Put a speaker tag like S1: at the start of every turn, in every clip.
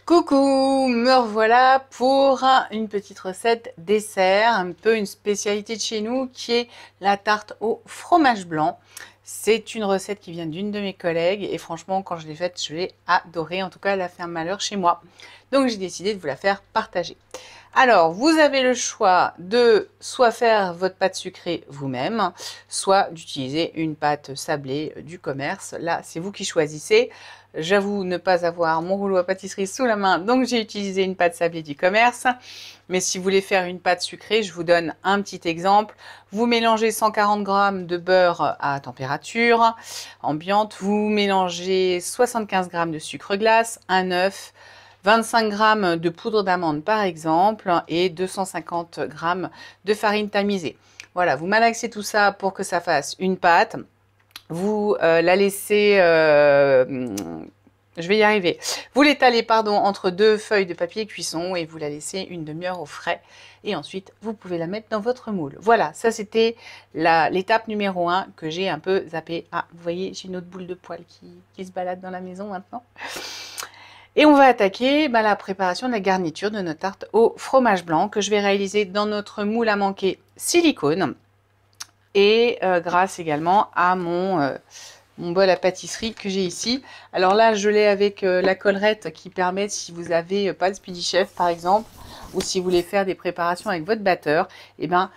S1: Coucou, me revoilà pour une petite recette dessert, un peu une spécialité de chez nous qui est la tarte au fromage blanc. C'est une recette qui vient d'une de mes collègues et franchement quand je l'ai faite je l'ai adorée, en tout cas elle a fait un malheur chez moi. Donc j'ai décidé de vous la faire partager. Alors vous avez le choix de soit faire votre pâte sucrée vous-même, soit d'utiliser une pâte sablée du commerce. Là c'est vous qui choisissez. J'avoue ne pas avoir mon rouleau à pâtisserie sous la main, donc j'ai utilisé une pâte sablée du commerce. Mais si vous voulez faire une pâte sucrée, je vous donne un petit exemple. Vous mélangez 140 g de beurre à température ambiante. Vous mélangez 75 g de sucre glace, un œuf, 25 g de poudre d'amande par exemple et 250 g de farine tamisée. Voilà, vous malaxez tout ça pour que ça fasse une pâte. Vous la laissez, je vais y arriver, vous l'étalez pardon entre deux feuilles de papier cuisson et vous la laissez une demi-heure au frais et ensuite vous pouvez la mettre dans votre moule. Voilà, ça c'était l'étape numéro 1 que j'ai un peu zappé. Ah, vous voyez, j'ai une autre boule de poil qui se balade dans la maison maintenant. Et on va attaquer la préparation de la garniture de notre tarte au fromage blanc que je vais réaliser dans notre moule à manquer silicone. Et grâce également à mon bol à pâtisserie que j'ai ici. Alors là, je l'ai avec la collerette qui permet, si vous n'avez pas de Speedy Chef par exemple, ou si vous voulez faire des préparations avec votre batteur, et ben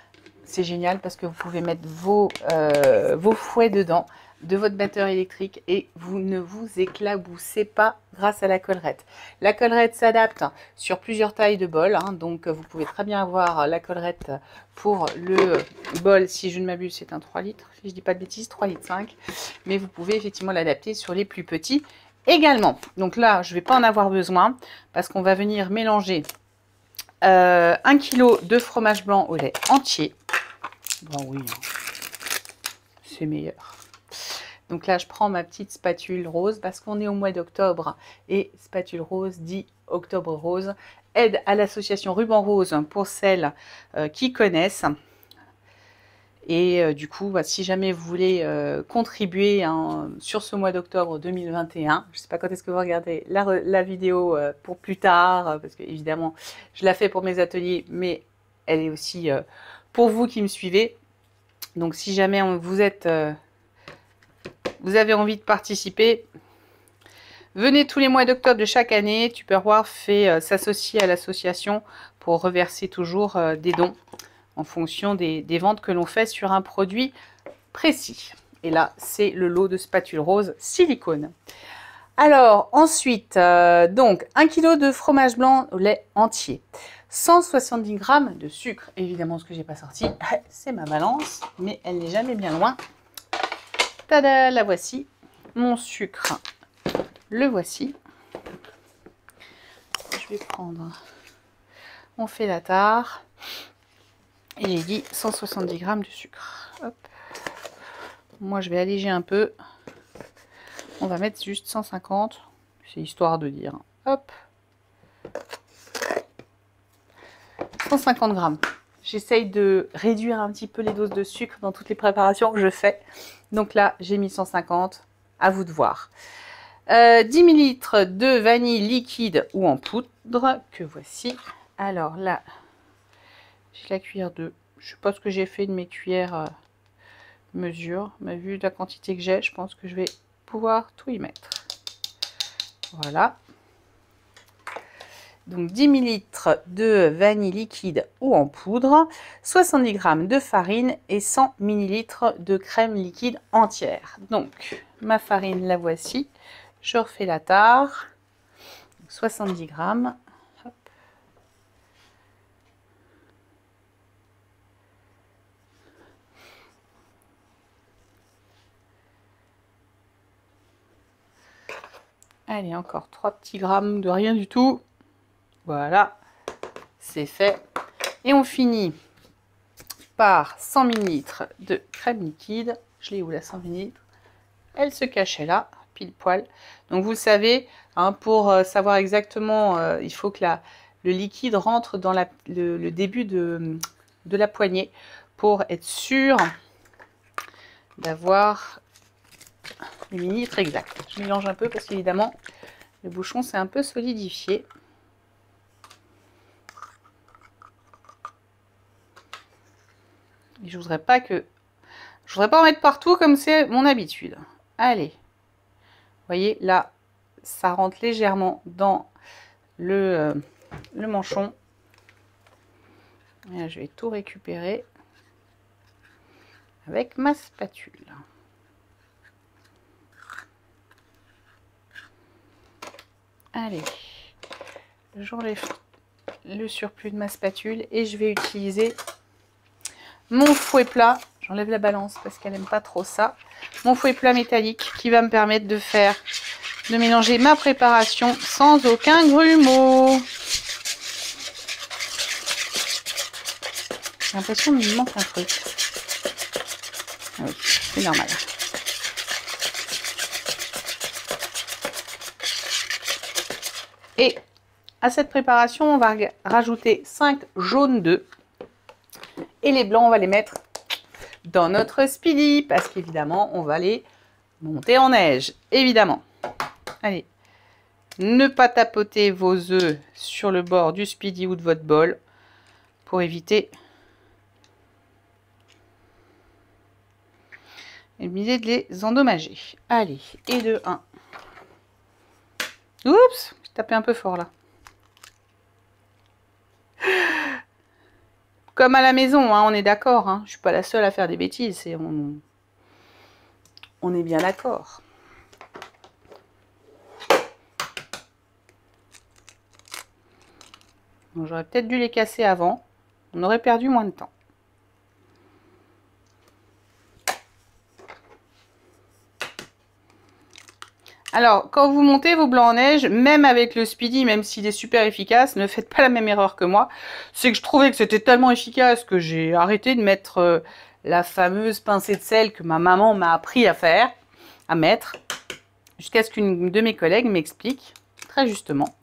S1: c'est génial parce que vous pouvez mettre vos fouets dedans de votre batteur électrique et vous ne vous éclaboussez pas grâce à la collerette. La collerette s'adapte sur plusieurs tailles de bol, donc vous pouvez très bien avoir la collerette pour le bol, si je ne m'abuse c'est un 3 litres, si je dis pas de bêtises, 3 litres 5, mais vous pouvez effectivement l'adapter sur les plus petits également. Donc là je ne vais pas en avoir besoin parce qu'on va venir mélanger 1 kg de fromage blanc au lait entier. Bon oui, c'est meilleur. Donc là, je prends ma petite spatule rose parce qu'on est au mois d'octobre et spatule rose dit Octobre Rose aide à l'association Ruban Rose pour celles qui connaissent. Et du coup, si jamais vous voulez contribuer sur ce mois d'octobre 2021, je ne sais pas quand est-ce que vous regardez la vidéo pour plus tard, parce que évidemment, je la fais pour mes ateliers, mais elle est aussi pour vous qui me suivez. Donc si jamais vous avez envie de participer, venez tous les mois d'octobre de chaque année. Tupperware fait s'associer à l'association pour reverser toujours des dons en fonction des ventes que l'on fait sur un produit précis. Et là, c'est le lot de spatule rose silicone. Alors, ensuite, donc 1 kg de fromage blanc au lait entier. 170 g de sucre. Évidemment, ce que j'ai pas sorti, c'est ma balance, mais elle n'est jamais bien loin. Tada, la voici. Mon sucre, le voici. Je vais prendre, on fait la tare. Et j'ai dit 170 g de sucre. Hop. Moi, je vais alléger un peu. On va mettre juste 150. C'est histoire de dire. Hop. 150 g. J'essaye de réduire un petit peu les doses de sucre dans toutes les préparations que je fais. Donc là, j'ai mis 150. À vous de voir. 10 ml de vanille liquide ou en poudre, que voici. Alors là, j'ai la cuillère de... Je sais pas ce que j'ai fait de mes cuillères mesure. Mais vu la quantité que j'ai, je pense que je vais pouvoir tout y mettre. Voilà. Donc 10 ml de vanille liquide ou en poudre, 70 g de farine et 100 ml de crème liquide entière. Donc ma farine, la voici. Je refais la tare. 70 g. Hop. Allez, encore 3 petits grammes de rien du tout. Voilà, c'est fait. Et on finit par 100 ml de crème liquide. Je l'ai où la 100 ml? Elle se cachait là, pile poil. Donc vous le savez, pour savoir exactement, il faut que le liquide rentre dans le début de la poignée pour être sûr d'avoir les millilitres exacts. Je mélange un peu parce qu'évidemment, Le bouchon s'est un peu solidifié. Et je voudrais pas en mettre partout comme c'est mon habitude. Allez. Vous voyez, là, ça rentre légèrement dans le manchon. Et là, je vais tout récupérer avec ma spatule. Allez, j'enlève le surplus de ma spatule et je vais utiliser mon fouet plat. J'enlève la balance parce qu'elle n'aime pas trop ça. Mon fouet plat métallique qui va me permettre de mélanger ma préparation sans aucun grumeau. J'ai l'impression qu'il me manque un truc. Ah oui, c'est normal. Et à cette préparation, on va rajouter 5 jaunes d'œufs. Et les blancs, on va les mettre dans notre speedy. Parce qu'évidemment, on va les monter en neige. Évidemment. Allez. Ne pas tapoter vos œufs sur le bord du speedy ou de votre bol. Pour éviter de les endommager. Allez. Et de 1. Oups, j'ai tapé un peu fort là. Comme à la maison, hein, on est d'accord. Hein. Je ne suis pas la seule à faire des bêtises. On est bien d'accord. J'aurais peut-être dû les casser avant. On aurait perdu moins de temps. Alors, quand vous montez vos blancs en neige, même avec le speedy, même s'il est super efficace, ne faites pas la même erreur que moi. C'est que je trouvais que c'était tellement efficace que j'ai arrêté de mettre la fameuse pincée de sel que ma maman m'a appris à mettre, jusqu'à ce qu'une de mes collègues m'explique, très justement,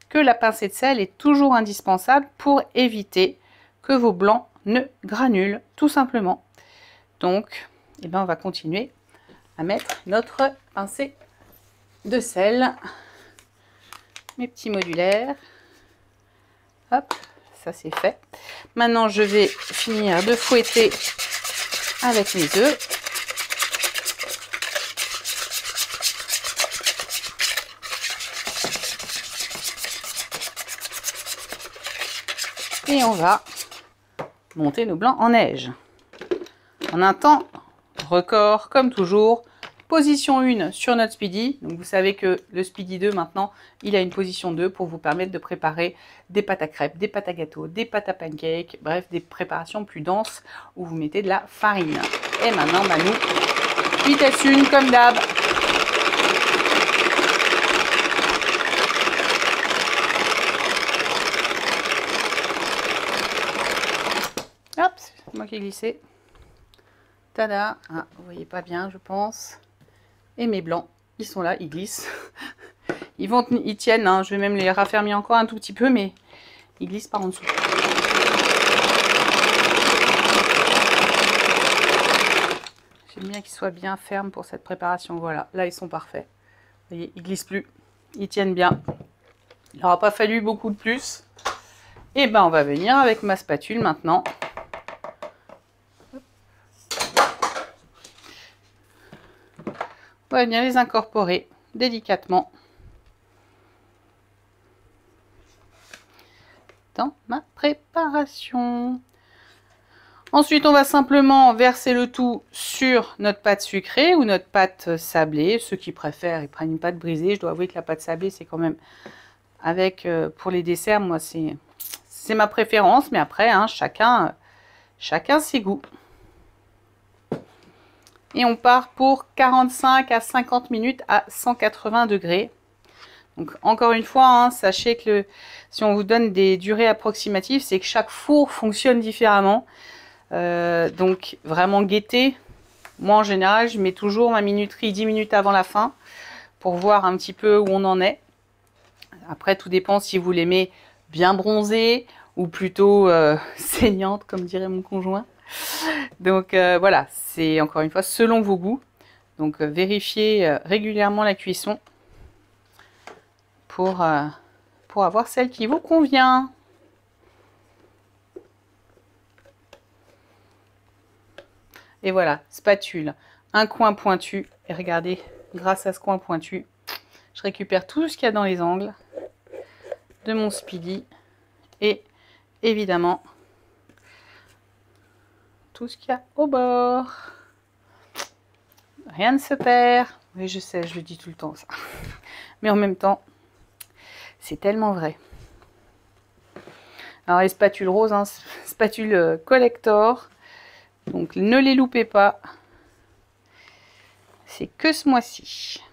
S1: que la pincée de sel est toujours indispensable pour éviter que vos blancs ne granulent, tout simplement. Donc, eh ben, on va continuer à mettre notre pincée de sel, mes petits modulaires. Hop, ça c'est fait. Maintenant, je vais finir de fouetter avec mes œufs. Et on va monter nos blancs en neige. En un temps record, comme toujours. Position 1 sur notre speedy. Donc vous savez que le speedy 2 maintenant, il a une position 2 pour vous permettre de préparer des pâtes à crêpes, des pâtes à gâteau, des pâtes à pancakes, bref, des préparations plus denses où vous mettez de la farine. Et maintenant, bah, nous, vitesse 1 comme d'hab. Hop, c'est moi qui ai glissé. Tada, ah, vous voyez pas bien, je pense. Et mes blancs, ils sont là, ils glissent. Ils tiennent, hein. Je vais même les raffermir encore un tout petit peu, mais ils glissent par en dessous. J'aime bien qu'ils soient bien fermes pour cette préparation. Voilà, là ils sont parfaits. Vous voyez, ils glissent plus, ils tiennent bien. Il n'aura pas fallu beaucoup de plus. Et ben on va venir avec ma spatule maintenant. On va venir les incorporer délicatement dans ma préparation. Ensuite, on va simplement verser le tout sur notre pâte sucrée ou notre pâte sablée. Ceux qui préfèrent, ils prennent une pâte brisée. Je dois avouer que la pâte sablée, c'est quand même avec, pour les desserts, moi, c'est ma préférence. Mais après, hein, chacun ses goûts. Et on part pour 45 à 50 minutes à 180 degrés. Donc encore une fois, hein, sachez que si on vous donne des durées approximatives, c'est que chaque four fonctionne différemment. Donc vraiment guettez. Moi en général, je mets toujours ma minuterie 10 minutes avant la fin pour voir un petit peu où on en est. Après, tout dépend si vous l'aimez bien bronzée ou plutôt saignante, comme dirait mon conjoint. Donc voilà, c'est encore une fois selon vos goûts. Donc vérifiez régulièrement la cuisson pour avoir celle qui vous convient. Et voilà, spatule, un coin pointu. Et regardez, grâce à ce coin pointu, je récupère tout ce qu'il y a dans les angles de mon Speedy. Et évidemment, tout ce qu'il y a au bord. Rien ne se perd. Oui, je sais, je le dis tout le temps ça. Mais en même temps, c'est tellement vrai. Alors les spatules roses, hein, spatules collector. Donc ne les loupez pas. C'est que ce mois-ci.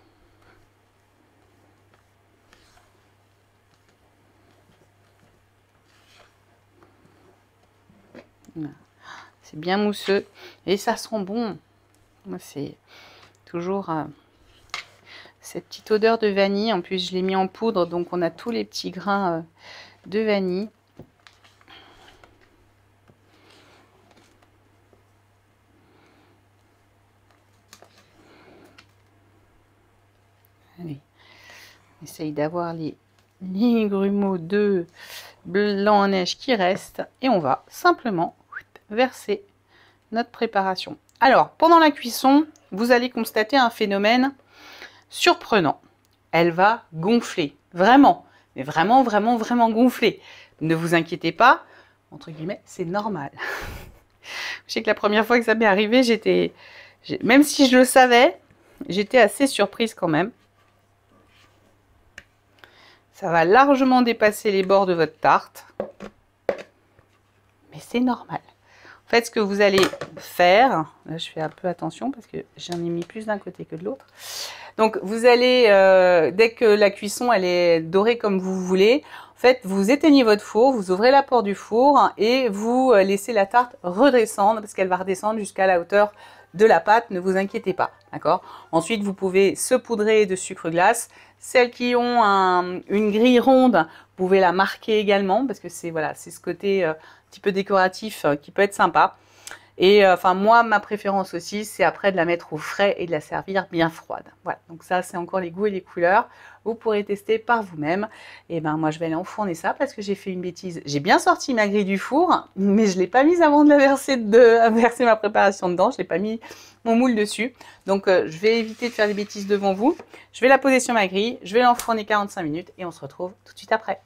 S1: C'est bien mousseux et ça sent bon. Moi, c'est toujours cette petite odeur de vanille. En plus, je l'ai mis en poudre, donc on a tous les petits grains de vanille. Allez, on essaye d'avoir les grumeaux de blanc en neige qui restent et on va simplement verser notre préparation. Alors, pendant la cuisson, vous allez constater un phénomène surprenant. Elle va gonfler, vraiment, mais vraiment, vraiment, vraiment gonfler. Ne vous inquiétez pas, entre guillemets, c'est normal. Je sais que la première fois que ça m'est arrivé, même si je le savais, j'étais assez surprise quand même. Ça va largement dépasser les bords de votre tarte. Mais c'est normal. En fait, ce que vous allez faire, là je fais un peu attention parce que j'en ai mis plus d'un côté que de l'autre. Donc vous allez, dès que la cuisson elle est dorée comme vous voulez, en fait vous éteignez votre four, vous ouvrez la porte du four et vous laissez la tarte redescendre parce qu'elle va redescendre jusqu'à la hauteur de la pâte, ne vous inquiétez pas, d'accord? Ensuite vous pouvez saupoudrer de sucre glace. Celles qui ont une grille ronde, vous pouvez la marquer également parce que c'est voilà, c'est ce côté un petit peu décoratif qui peut être sympa. Et enfin moi ma préférence aussi c'est après de la mettre au frais et de la servir bien froide. Voilà, donc ça c'est encore les goûts et les couleurs. Vous pourrez tester par vous-même. Et ben moi je vais aller enfourner ça parce que j'ai fait une bêtise. J'ai bien sorti ma grille du four, mais je l'ai pas mise avant de la verser verser ma préparation dedans. Je l'ai pas mis mon moule dessus. Donc je vais éviter de faire des bêtises devant vous. Je vais la poser sur ma grille, je vais l'enfourner 45 minutes et on se retrouve tout de suite après.